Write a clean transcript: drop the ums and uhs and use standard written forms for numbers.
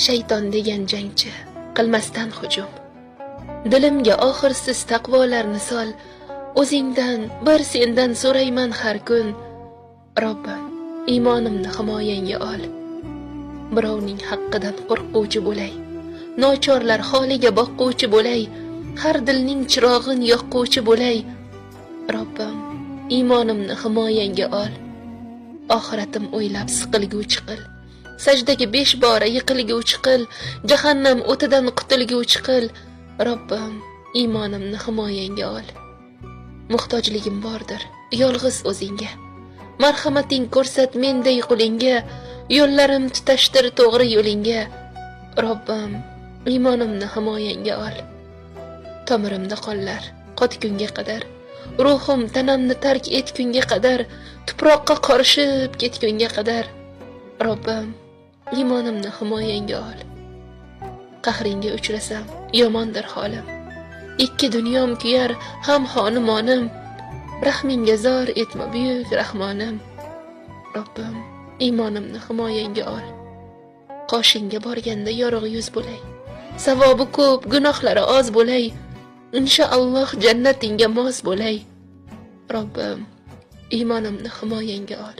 Shayton degan jangchi qilmasdan hujum. Dilimga oxirsiz taqvolarni sol, o'zingdan bir sendan so'rayman har kun. Robbim, iymonimni himoyangga ol. Birovning haqqidan qo'rquvchi bo'lay, nochorlar holiga boqquvchi bo'lay, har dilning chirog'in yoqquvchi bo'lay. Robbim, iymonimni himoyangga ol. Oxiratim o'ylab siqilguvchi qil. Sajdaga 5 bora yiqilguvchi qil, jahannam o'tidan qutulguvchi qil. Robbim, iymonimni himoyangga ol. Muhtojligim bordir, yolg'iz o'zingga. Marhamating ko'rsat menday qulingga, yo'llarim tutashtir to'g'ri yo'lingga. Robbim, iymonimni himoyangga ol. Tomirimda qonlar qotgunga qadar, ruhim tanamni tark etgunga qadar, tuproqqa qorishib ketgunga qadar. Robbim, iymonimni himoyangga ol. Qahringga uchrasam, yomondir holim. Ikki dunyom kuyar, ham xonimonim. Rahmingga zor etma buyuk rahmonim. Robbim, iymonimni himoyangga ol. Qoshingga borganda yorug' yuz bo'lay. Savobi ko'p, gunohlari oz bo'lay. Inshaalloh jannatingga mos bo'lay. Robbim, iymonimni himoyangga ol.